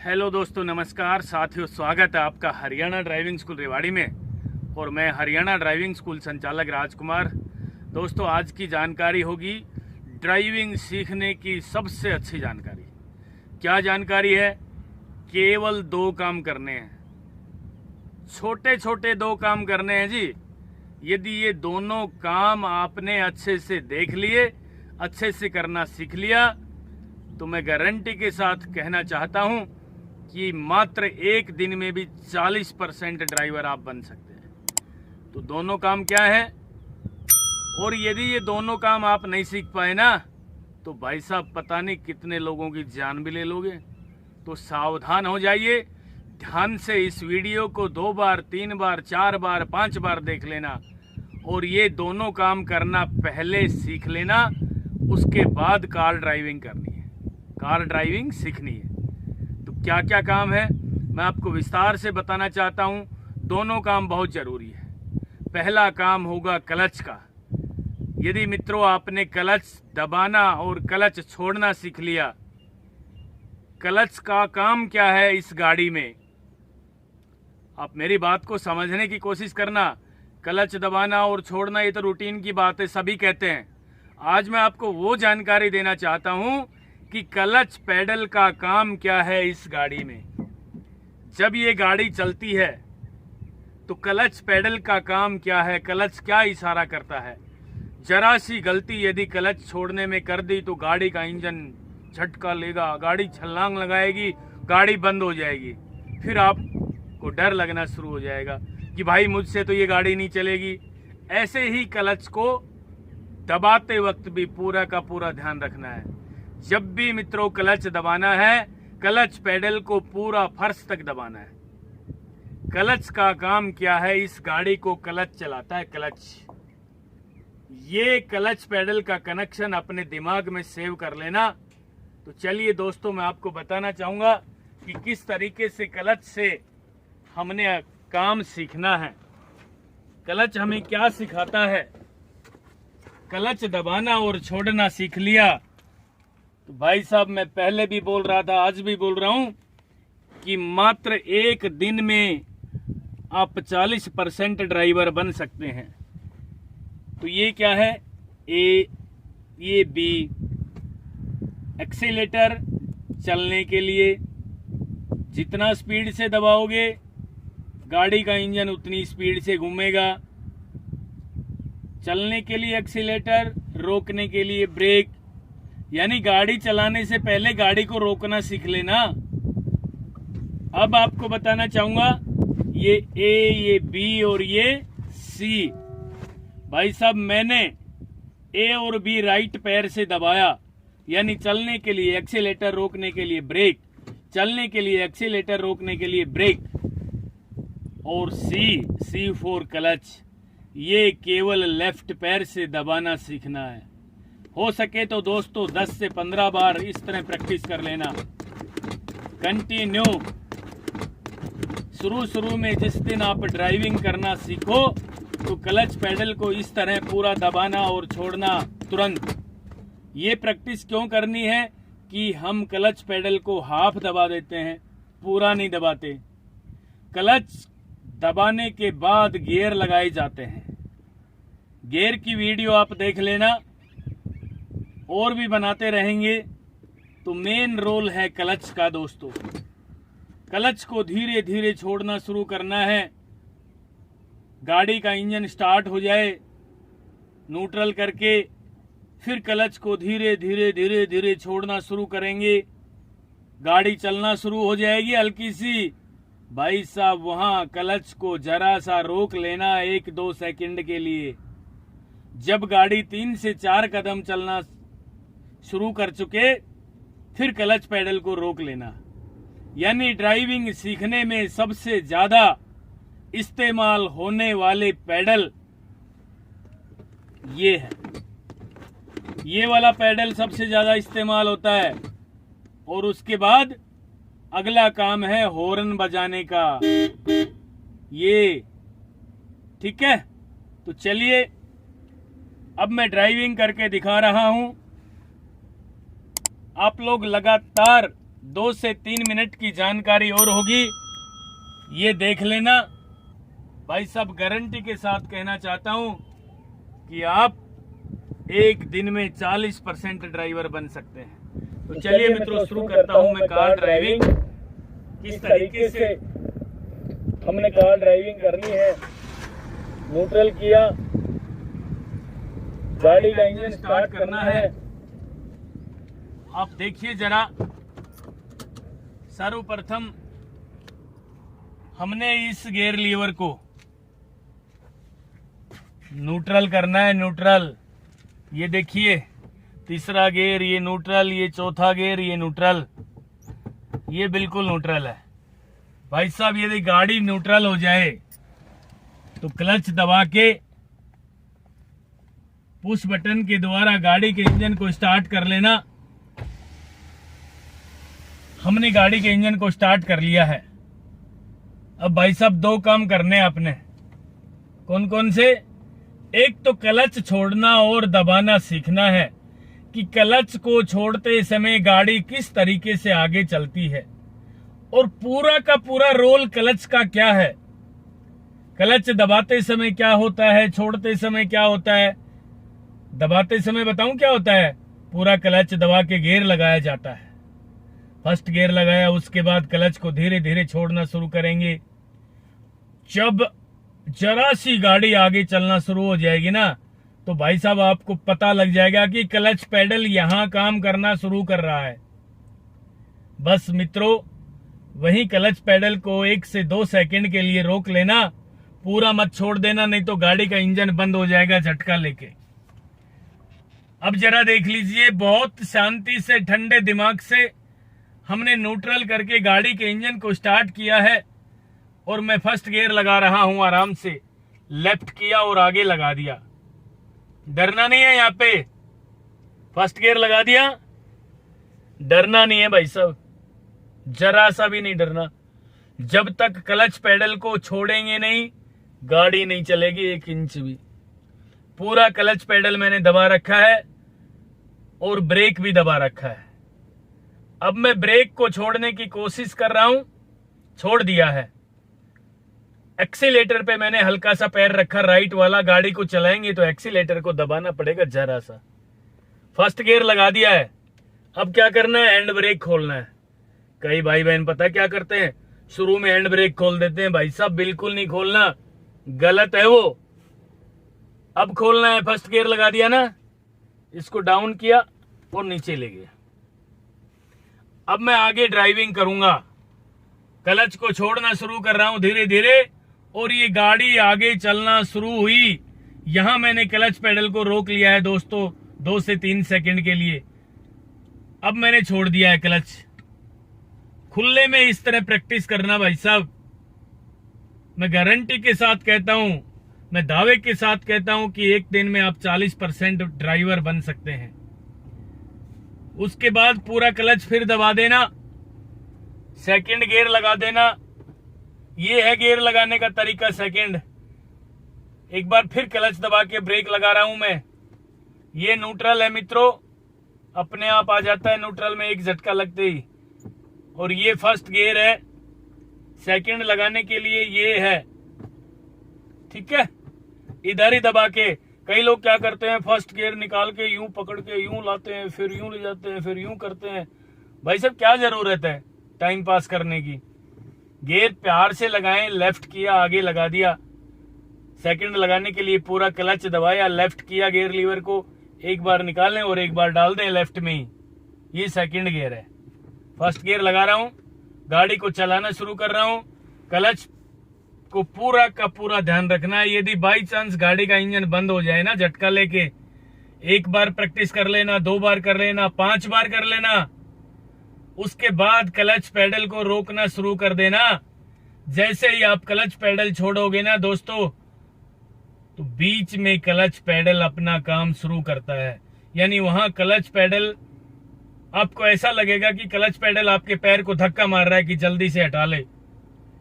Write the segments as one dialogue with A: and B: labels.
A: Hello दोस्तों, नमस्कार साथियों, स्वागत है आपका हरियाणा ड्राइविंग स्कूल रेवाड़ी में। और मैं हरियाणा ड्राइविंग स्कूल संचालक राजकुमार। दोस्तों, आज की जानकारी होगी ड्राइविंग सीखने की सबसे अच्छी जानकारी। क्या जानकारी है? केवल 2 काम करने हैं, छोटे छोटे 2 काम करने हैं जी। यदि ये दोनों काम आपने अच्छे से देख लिए, अच्छे से करना सीख लिया, तो मैं गारंटी के साथ कहना चाहता हूं कि मात्र 1 दिन में भी 40% ड्राइवर आप बन सकते हैं। तो दोनों काम क्या है? और यदि ये दोनों काम आप नहीं सीख पाए ना, तो भाई साहब पता नहीं कितने लोगों की जान भी ले लोगे। तो सावधान हो जाइए, ध्यान से इस वीडियो को 2 बार, 3 बार, 4 बार, 5 बार देख लेना और ये दोनों काम करना पहले सीख लेना। उसके बाद कार ड्राइविंग करनी है, कार ड्राइविंग सीखनी है। तो क्या क्या काम है मैं आपको विस्तार से बताना चाहता हूं। दोनों काम बहुत जरूरी है। पहला काम होगा क्लच का। यदि मित्रों आपने क्लच दबाना और क्लच छोड़ना सीख लिया, क्लच का काम क्या है इस गाड़ी में, आप मेरी बात को समझने की कोशिश करना। क्लच दबाना और छोड़ना ये तो रूटीन की बात है, सभी कहते हैं। आज मैं आपको वो जानकारी देना चाहता हूं कि क्लच पेडल का काम क्या है इस गाड़ी में। जब ये गाड़ी चलती है तो क्लच पेडल का काम क्या है, क्लच क्या इशारा करता है। जरा सी गलती यदि क्लच छोड़ने में कर दी तो गाड़ी का इंजन झटका लेगा, गाड़ी छलांग लगाएगी, गाड़ी बंद हो जाएगी। फिर आपको डर लगना शुरू हो जाएगा कि भाई मुझसे तो ये गाड़ी नहीं चलेगी। ऐसे ही क्लच को दबाते वक्त भी पूरा का पूरा ध्यान रखना है। जब भी मित्रों क्लच दबाना है, क्लच पेडल को पूरा फर्श तक दबाना है। क्लच का काम क्या है, इस गाड़ी को क्लच चलाता है, क्लच। ये क्लच पेडल का कनेक्शन अपने दिमाग में सेव कर लेना। तो चलिए दोस्तों, मैं आपको बताना चाहूंगा कि किस तरीके से क्लच से हमने काम सीखना है। क्लच हमें क्या सिखाता है? क्लच दबाना और छोड़ना सीख लिया तो भाई साहब, मैं पहले भी बोल रहा था, आज भी बोल रहा हूं कि मात्र 1 दिन में आप 40% ड्राइवर बन सकते हैं। तो ये क्या है? ये बी एक्सीलेटर चलने के लिए जितना स्पीड से दबाओगे, गाड़ी का इंजन उतनी स्पीड से घूमेगा। चलने के लिए एक्सीलेटर, रोकने के लिए ब्रेक। यानी गाड़ी चलाने से पहले गाड़ी को रोकना सीख लेना। अब आपको बताना चाहूंगा, ये ए, ये बी और ये सी। भाई साहब, मैंने ए और बी राइट पैर से दबाया, यानी चलने के लिए एक्सीलेटर, रोकने के लिए ब्रेक, चलने के लिए एक्सीलेटर, रोकने के लिए ब्रेक। और सी फॉर क्लच, ये केवल लेफ्ट पैर से दबाना सीखना है। हो सके तो दोस्तों 10 से 15 बार इस तरह प्रैक्टिस कर लेना, कंटिन्यू। शुरू में जिस दिन आप ड्राइविंग करना सीखो तो क्लच पेडल को इस तरह पूरा दबाना और छोड़ना तुरंत। ये प्रैक्टिस क्यों करनी है कि हम क्लच पेडल को हाफ दबा देते हैं, पूरा नहीं दबाते। क्लच दबाने के बाद गियर लगाए जाते हैं। गियर की वीडियो आप देख लेना, और भी बनाते रहेंगे। तो मेन रोल है क्लच का दोस्तों। क्लच को धीरे धीरे छोड़ना शुरू करना है। गाड़ी का इंजन स्टार्ट हो जाए न्यूट्रल करके, फिर क्लच को धीरे धीरे धीरे धीरे छोड़ना शुरू करेंगे। गाड़ी चलना शुरू हो जाएगी हल्की सी। भाई साहब, वहां क्लच को जरा सा रोक लेना 1-2 सेकंड के लिए। जब गाड़ी 3 से 4 कदम चलना शुरू कर चुके, फिर क्लच पेडल को रोक लेना। यानी ड्राइविंग सीखने में सबसे ज्यादा इस्तेमाल होने वाले पेडल ये है। ये वाला पेडल सबसे ज्यादा इस्तेमाल होता है। और उसके बाद अगला काम है हॉर्न बजाने का। ये ठीक है। तो चलिए, अब मैं ड्राइविंग करके दिखा रहा हूं। आप लोग लगातार 2 से 3 मिनट की जानकारी और होगी, ये देख लेना। भाई साहब गारंटी के साथ कहना चाहता हूं कि आप एक दिन में 40% ड्राइवर बन सकते हैं। तो चलिए मित्रों, शुरू करता हूं मैं कार ड्राइविंग। किस तरीके से हमने कार ड्राइविंग करनी है। न्यूट्रल किया, गाड़ी का इंजन स्टार्ट करना है। आप देखिए जरा, सर्वप्रथम हमने इस गियर लीवर को न्यूट्रल करना है। न्यूट्रल, ये देखिए तीसरा गियर, ये न्यूट्रल, ये चौथा गियर, ये न्यूट्रल, ये बिल्कुल न्यूट्रल है। भाई साहब यदि गाड़ी न्यूट्रल हो जाए तो क्लच दबा के पुश बटन के द्वारा गाड़ी के इंजन को स्टार्ट कर लेना। हमने गाड़ी के इंजन को स्टार्ट कर लिया है। अब भाई साहब 2 काम करने हैं अपने। कौन कौन से? एक तो क्लच छोड़ना और दबाना सीखना है कि क्लच को छोड़ते समय गाड़ी किस तरीके से आगे चलती है और पूरा का पूरा रोल क्लच का क्या है। क्लच दबाते समय क्या होता है, छोड़ते समय क्या होता है। दबाते समय बताऊं क्या होता है? पूरा क्लच दबा के गियर लगाया जाता है। फर्स्ट गियर लगाया, उसके बाद क्लच को धीरे धीरे छोड़ना शुरू करेंगे। जब जरा सी गाड़ी आगे चलना शुरू हो जाएगी ना, तो भाई साहब आपको पता लग जाएगा कि क्लच पेडल यहां काम करना शुरू कर रहा है। बस मित्रों, वही क्लच पेडल को 1 से 2 सेकंड के लिए रोक लेना, पूरा मत छोड़ देना, नहीं तो गाड़ी का इंजन बंद हो जाएगा झटका लेके। अब जरा देख लीजिए, बहुत शांति से ठंडे दिमाग से हमने न्यूट्रल करके गाड़ी के इंजन को स्टार्ट किया है और मैं फर्स्ट गियर लगा रहा हूं। आराम से लेफ्ट किया और आगे लगा दिया। डरना नहीं है यहाँ पे। फर्स्ट गियर लगा दिया, डरना नहीं है भाई साहब, जरा सा भी नहीं डरना। जब तक क्लच पेडल को छोड़ेंगे नहीं, गाड़ी नहीं चलेगी 1 इंच भी। पूरा क्लच पेडल मैंने दबा रखा है और ब्रेक भी दबा रखा है। अब मैं ब्रेक को छोड़ने की कोशिश कर रहा हूं, छोड़ दिया है। एक्सीलेटर पे मैंने हल्का सा पैर रखा, राइट वाला। गाड़ी को चलाएंगे तो एक्सीलेटर को दबाना पड़ेगा जरा सा। फर्स्ट गियर लगा दिया है। अब क्या करना है? हैंड ब्रेक खोलना है। कई भाई बहन पता क्या करते हैं, शुरू में हैंड ब्रेक खोल देते हैं। भाई साहब बिल्कुल नहीं खोलना, गलत है वो। अब खोलना है। फर्स्ट गियर लगा दिया ना, इसको डाउन किया और नीचे ले गया। अब मैं आगे ड्राइविंग करूंगा। क्लच को छोड़ना शुरू कर रहा हूं धीरे धीरे और ये गाड़ी आगे चलना शुरू हुई। यहां मैंने क्लच पेडल को रोक लिया है दोस्तों 2 से 3 सेकंड के लिए। अब मैंने छोड़ दिया है क्लच। खुले में इस तरह प्रैक्टिस करना भाई साहब। मैं गारंटी के साथ कहता हूं, मैं दावे के साथ कहता हूं कि एक दिन में आप 40% ड्राइवर बन सकते हैं। उसके बाद पूरा क्लच फिर दबा देना, सेकंड गियर लगा देना। ये है गियर लगाने का तरीका सेकंड। एक बार फिर क्लच दबा के ब्रेक लगा रहा हूं मैं। ये न्यूट्रल है मित्रों, अपने आप आ जाता है न्यूट्रल में एक झटका लगते ही। और ये फर्स्ट गियर है, सेकंड लगाने के लिए ये है। ठीक है, इधर ही दबा के। कई लोग क्या करते हैं, फर्स्ट गियर निकाल के यूं पकड़ के यूं लाते हैं, फिर यूं ले जाते हैं, फिर यूं करते हैं। भाई साहब क्या जरूरत है टाइम पास करने की? गियर प्यार से लगाएं। लेफ्ट किया, आगे लगा दिया। सेकंड लगाने के लिए पूरा क्लच दबाया, लेफ्ट किया गियर लीवर को, एक बार निकालें और एक बार डाल दें लेफ्ट में ही। ये सेकंड गियर है। फर्स्ट गियर लगा रहा हूं, गाड़ी को चलाना शुरू कर रहा हूं। क्लच को पूरा का पूरा ध्यान रखना है। यदि बाई चांस गाड़ी का इंजन बंद हो जाए ना झटका लेके, 1 बार प्रैक्टिस कर लेना, 2 बार कर लेना, 5 बार कर लेना। उसके बाद क्लच पेडल को रोकना शुरू कर देना। जैसे ही आप क्लच पेडल छोड़ोगे ना दोस्तों, तो बीच में क्लच पेडल अपना काम शुरू करता है। यानी वहां क्लच पेडल, आपको ऐसा लगेगा कि क्लच पेडल आपके पैर को धक्का मार रहा है कि जल्दी से हटा ले।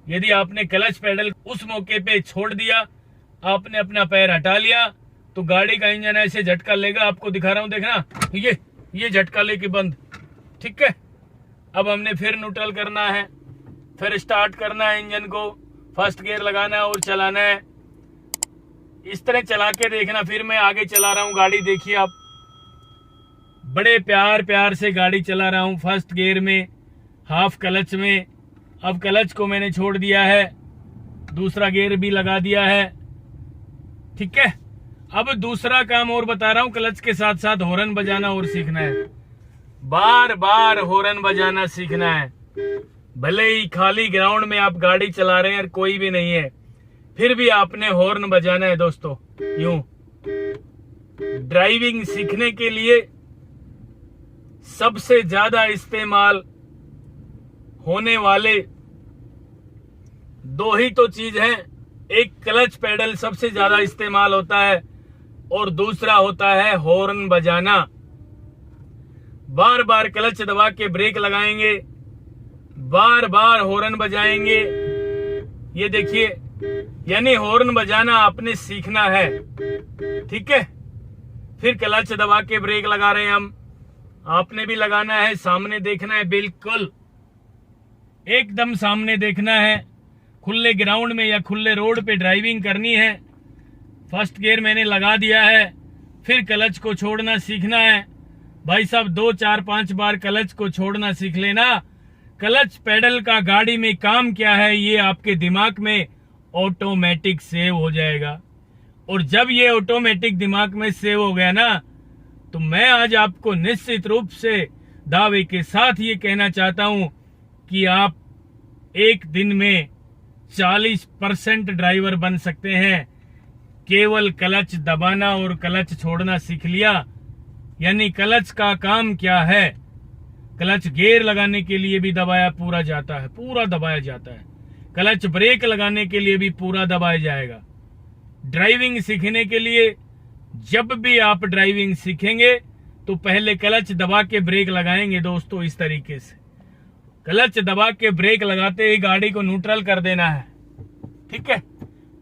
A: यदि आपने क्लच पेडल उस मौके पे छोड़ दिया, आपने अपना पैर हटा लिया, तो गाड़ी का इंजन ऐसे झटका लेगा। आपको दिखा रहा हूं, देखना, ये झटका लेके बंद। ठीक है, अब हमने फिर न्यूट्रल करना है, फिर स्टार्ट करना है इंजन को, फर्स्ट गियर लगाना है और चलाना है। इस तरह चला के देखना। फिर मैं आगे चला रहा हूँ गाड़ी, देखिए आप, बड़े प्यार से गाड़ी चला रहा हूँ फर्स्ट गियर में, हाफ क्लच में। अब क्लच को मैंने छोड़ दिया है, दूसरा गियर भी लगा दिया है। ठीक है, अब दूसरा काम और बता रहा हूँ, क्लच के साथ साथ हॉर्न बजाना और सीखना है। बार बार हॉर्न बजाना सीखना है। भले ही खाली ग्राउंड में आप गाड़ी चला रहे हैं और कोई भी नहीं है, फिर भी आपने हॉर्न बजाना है दोस्तों। यूं ड्राइविंग सीखने के लिए सबसे ज्यादा इस्तेमाल होने वाले दो ही तो चीज हैं। एक क्लच पेडल सबसे ज्यादा इस्तेमाल होता है और दूसरा होता है हॉर्न बजाना। बार बार क्लच दबा के ब्रेक लगाएंगे, बार बार हॉर्न बजाएंगे। ये देखिए, यानी हॉर्न बजाना आपने सीखना है। ठीक है, फिर क्लच दबा के ब्रेक लगा रहे हैं हम, आपने भी लगाना है। सामने देखना है, बिल्कुल एकदम सामने देखना है। खुले ग्राउंड में या खुले रोड पे ड्राइविंग करनी है। फर्स्ट गियर मैंने लगा दिया है, फिर क्लच को छोड़ना सीखना है। भाई साहब 2 4 5 बार क्लच को छोड़ना सीख लेना। क्लच पेडल का गाड़ी में काम क्या है, ये आपके दिमाग में ऑटोमेटिक सेव हो जाएगा। और जब ये ऑटोमेटिक दिमाग में सेव हो गया ना, तो मैं आज आपको निश्चित रूप से दावे के साथ ये कहना चाहता हूं कि आप एक दिन में 40% ड्राइवर बन सकते हैं। केवल क्लच दबाना और क्लच छोड़ना सीख लिया। यानी क्लच का काम क्या है, क्लच गियर लगाने के लिए भी दबाया पूरा जाता है, पूरा दबाया जाता है। क्लच ब्रेक लगाने के लिए भी पूरा दबाया जाएगा। ड्राइविंग सीखने के लिए जब भी आप ड्राइविंग सीखेंगे तो पहले क्लच दबा के ब्रेक लगाएंगे दोस्तों। इस तरीके से क्लच दबा के ब्रेक लगाते ही गाड़ी को न्यूट्रल कर देना है। ठीक है,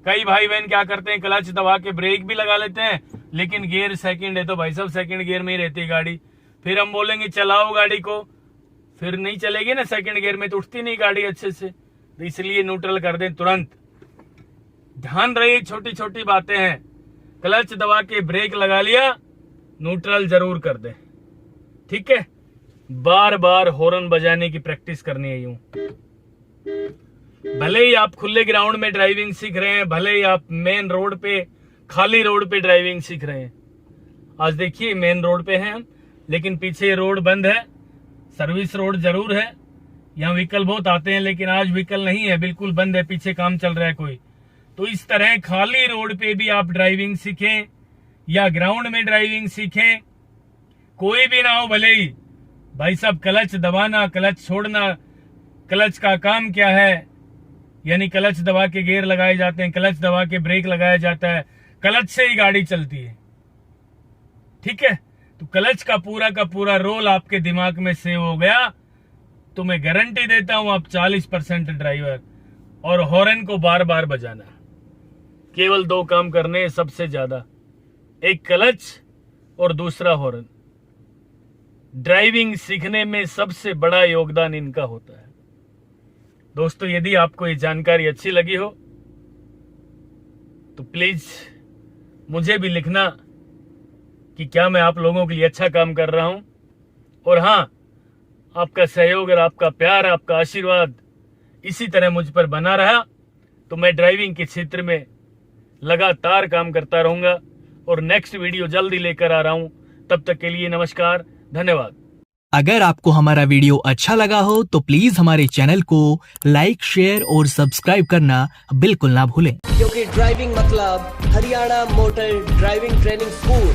A: कई भाई बहन क्या करते हैं, क्लच दबा के ब्रेक भी लगा लेते हैं, लेकिन गियर सेकंड है तो भाई साहब सेकंड गियर में ही रहती है गाड़ी। फिर हम बोलेंगे चलाओ गाड़ी को, फिर नहीं चलेगी ना सेकंड गियर में, तो उठती नहीं गाड़ी अच्छे से। तो इसलिए न्यूट्रल कर दें तुरंत। ध्यान रहे, छोटी छोटी बातें हैं। क्लच दबा के ब्रेक लगा लिया, न्यूट्रल जरूर कर दें। ठीक है, बार बार हॉर्न बजाने की प्रैक्टिस करनी है। यूं भले ही आप खुले ग्राउंड में ड्राइविंग सीख रहे हैं, भले ही आप मेन रोड पे, खाली रोड पे ड्राइविंग सीख रहे हैं। आज देखिए मेन रोड पे हैं हम, लेकिन पीछे रोड बंद है। सर्विस रोड जरूर है, यहाँ व्हीकल बहुत आते हैं, लेकिन आज व्हीकल नहीं है, बिल्कुल बंद है, पीछे काम चल रहा है कोई। तो इस तरह खाली रोड पे भी आप ड्राइविंग सीखें या ग्राउंड में ड्राइविंग सीखें, कोई भी ना हो भले ही। भाई साहब क्लच दबाना, क्लच छोड़ना, क्लच का काम क्या है, यानी क्लच दबा के गियर लगाए जाते हैं, क्लच दबा के ब्रेक लगाया जाता है, क्लच से ही गाड़ी चलती है। ठीक है, तो क्लच का पूरा रोल आपके दिमाग में सेव हो गया तो मैं गारंटी देता हूं आप 40% ड्राइवर। और हॉर्न को बार बार बजाना, केवल 2 काम करने हैं सबसे ज्यादा, एक क्लच और दूसरा हॉर्न। ड्राइविंग सीखने में सबसे बड़ा योगदान इनका होता है। दोस्तों यदि आपको ये जानकारी अच्छी लगी हो तो प्लीज मुझे भी लिखना कि क्या मैं आप लोगों के लिए अच्छा काम कर रहा हूं। और हाँ, आपका सहयोग और आपका प्यार, आपका आशीर्वाद इसी तरह मुझ पर बना रहा तो मैं ड्राइविंग के क्षेत्र में लगातार काम करता रहूंगा। और नेक्स्ट वीडियो जल्दी लेकर आ रहा हूं। तब तक के लिए नमस्कार, धन्यवाद।
B: अगर आपको हमारा वीडियो अच्छा लगा हो तो प्लीज हमारे चैनल को लाइक, शेयर और सब्सक्राइब करना बिल्कुल ना भूलें।
C: क्योंकि ड्राइविंग मतलब Haryana motor driving training school.